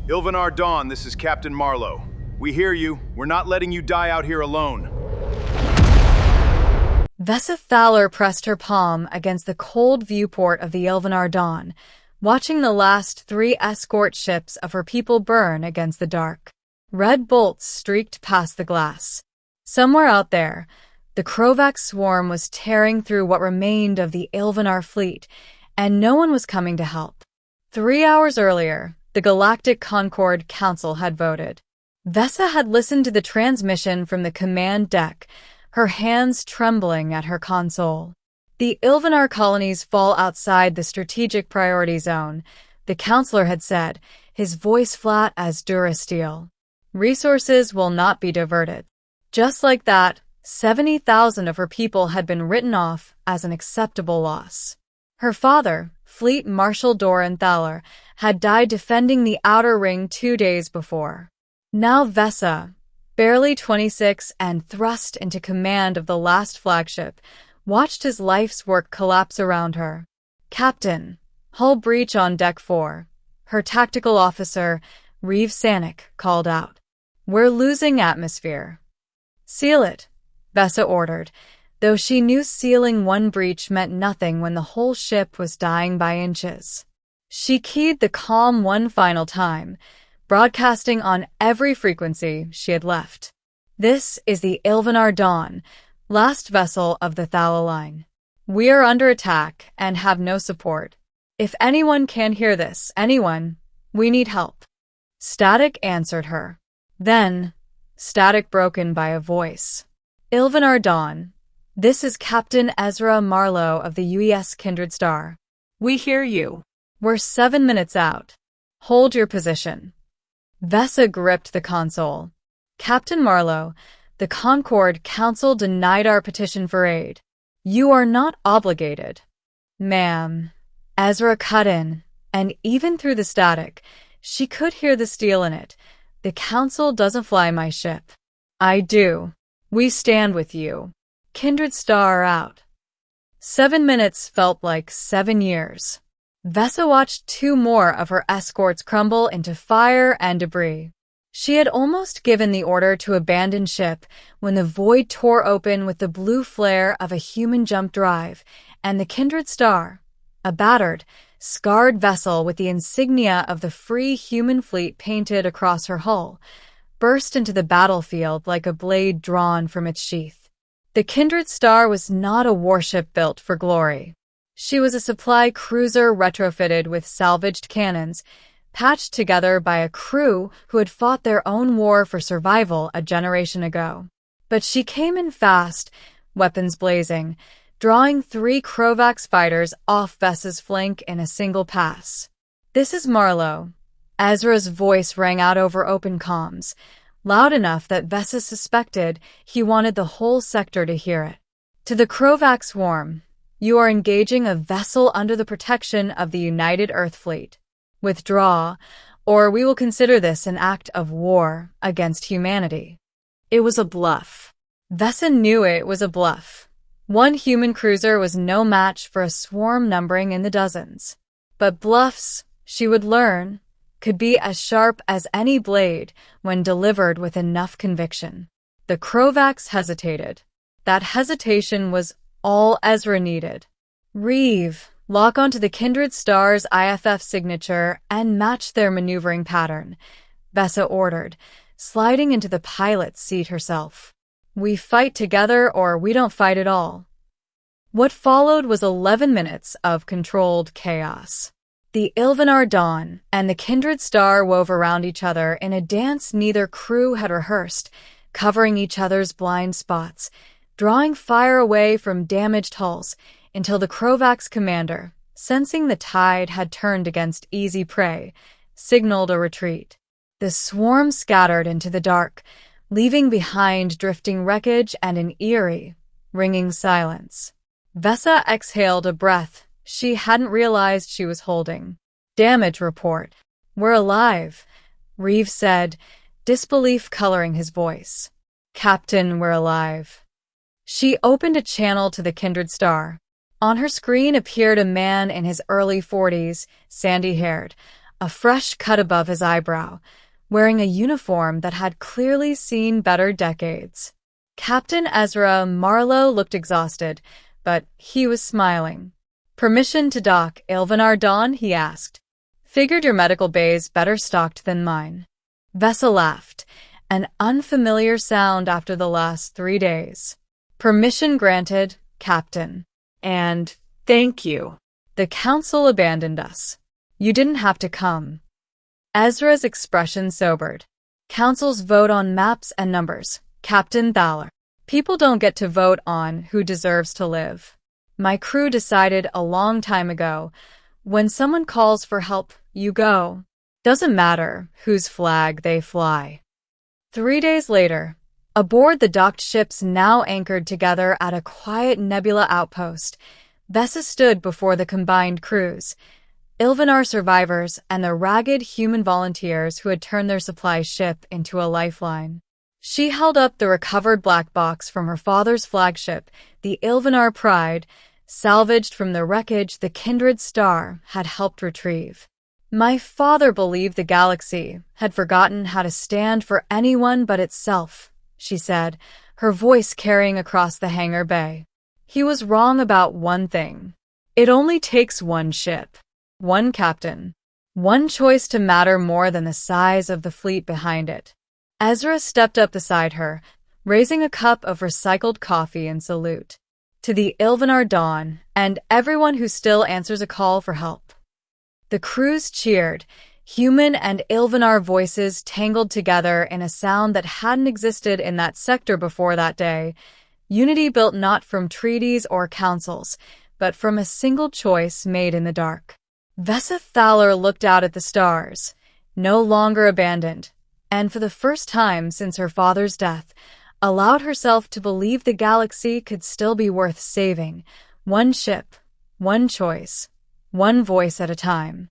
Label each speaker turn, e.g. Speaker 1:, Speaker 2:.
Speaker 1: Ilvanar Dawn, this is Captain Marlowe. We hear you. We're not letting you die out here alone.
Speaker 2: Vessa Thalor pressed her palm against the cold viewport of the Ilvanar Dawn, watching the last 3 escort ships of her people burn against the dark. Red bolts streaked past the glass. Somewhere out there, the Krovax swarm was tearing through what remained of the Ilvanar fleet, and no one was coming to help. 3 hours earlier, the Galactic Council had voted. Vessa had listened to the transmission from the command deck, her hands trembling at her console. The Ilvanar colonies fall outside the strategic priority zone, the counselor had said, his voice flat as durasteel. Resources will not be diverted. Just like that, 70,000 of her people had been written off as an acceptable loss. Her father, Fleet Marshal Doran Thalor, had died defending the Outer Ring 2 days before. Now Vessa, barely 26 and thrust into command of the last flagship, watched his life's work collapse around her. "Captain, hull breach on Deck 4, her tactical officer, Reeve Sanic, called out. "We're losing atmosphere." "Seal it," Vessa ordered, though she knew sealing one breach meant nothing when the whole ship was dying by inches. She keyed the comm one final time, broadcasting on every frequency she had left. "This is the Ilvanar Dawn, last vessel of the Thala line. We are under attack and have no support. If anyone can hear this, anyone, we need help." Static answered her. Then, static broken by a voice. "Ilvanar Dawn, this is Captain Ezra Marlowe of the UES Kindred Star. We hear you. We're 7 minutes out. Hold your position." Vessa gripped the console. "Captain Marlowe, the Concord Council denied our petition for aid. You are not obligated." "Ma'am." Ezra cut in, and even through the static, she could hear the steel in it. "The Council doesn't fly my ship." "I do. We stand with you. Kindred Star out." 7 minutes felt like 7 years. Vessa watched 2 more of her escorts crumble into fire and debris. She had almost given the order to abandon ship when the void tore open with the blue flare of a human jump drive, and the Kindred Star, a battered, scarred vessel with the insignia of the free human fleet painted across her hull, burst into the battlefield like a blade drawn from its sheath. The Kindred Star was not a warship built for glory. She was a supply cruiser retrofitted with salvaged cannons, patched together by a crew who had fought their own war for survival a generation ago. But she came in fast, weapons blazing, drawing 3 Krovax fighters off Vessa's flank in a single pass. "This is Marlowe." Ezra's voice rang out over open comms, loud enough that Vessa suspected he wanted the whole sector to hear it. "To the Krovax swarm, you are engaging a vessel under the protection of the United Earth Fleet. Withdraw, or we will consider this an act of war against humanity." It was a bluff. Vessa knew it was a bluff. 1 human cruiser was no match for a swarm numbering in the dozens. But bluffs, she would learn, could be as sharp as any blade when delivered with enough conviction. The Krovax hesitated. That hesitation was all Ezra needed. "Reeve, lock onto the Kindred Star's IFF signature and match their maneuvering pattern," Vessa ordered, sliding into the pilot's seat herself. "We fight together or we don't fight at all." What followed was 11 minutes of controlled chaos. The Ilvanar Dawn and the Kindred Star wove around each other in a dance neither crew had rehearsed, covering each other's blind spots, drawing fire away from damaged hulls until the Krovax commander, sensing the tide had turned against easy prey, signaled a retreat. The swarm scattered into the dark, leaving behind drifting wreckage and an eerie, ringing silence. Vessa exhaled a breath she hadn't realized she was holding. "Damage report. We're alive," Reeve said, disbelief coloring his voice. "Captain, we're alive." She opened a channel to the Kindred Star. On her screen appeared a man in his early 40s, sandy-haired, a fresh cut above his eyebrow, wearing a uniform that had clearly seen better decades. Captain Ezra Marlowe looked exhausted, but he was smiling. "Permission to dock, Ilvanar Dawn?" he asked. "Figured your medical bay's better stocked than mine." Vessa laughed, an unfamiliar sound after the last 3 days. "Permission granted, Captain. And thank you. The Council abandoned us. You didn't have to come." Ezra's expression sobered. "Councils vote on maps and numbers, Captain Thalor. People don't get to vote on who deserves to live. My crew decided a long time ago, when someone calls for help, you go. Doesn't matter whose flag they fly." 3 days later, aboard the docked ships now anchored together at a quiet nebula outpost, Vessa stood before the combined crews, Ilvanar survivors and the ragged human volunteers who had turned their supply ship into a lifeline. She held up the recovered black box from her father's flagship, the Ilvanar Pride, salvaged from the wreckage the Kindred Star had helped retrieve. "My father believed the galaxy had forgotten how to stand for anyone but itself," she said, her voice carrying across the hangar bay. "He was wrong about one thing. It only takes one ship, one captain, one choice to matter more than the size of the fleet behind it." Ezra stepped up beside her, raising a cup of recycled coffee in salute. "To the Ilvanar Dawn, and everyone who still answers a call for help." The crews cheered, human and Ilvanar voices tangled together in a sound that hadn't existed in that sector before that day, unity built not from treaties or councils, but from a single choice made in the dark. Vessa Thalor looked out at the stars, no longer abandoned, and for the first time since her father's death, allowed herself to believe the galaxy could still be worth saving, one ship, one choice, one voice at a time.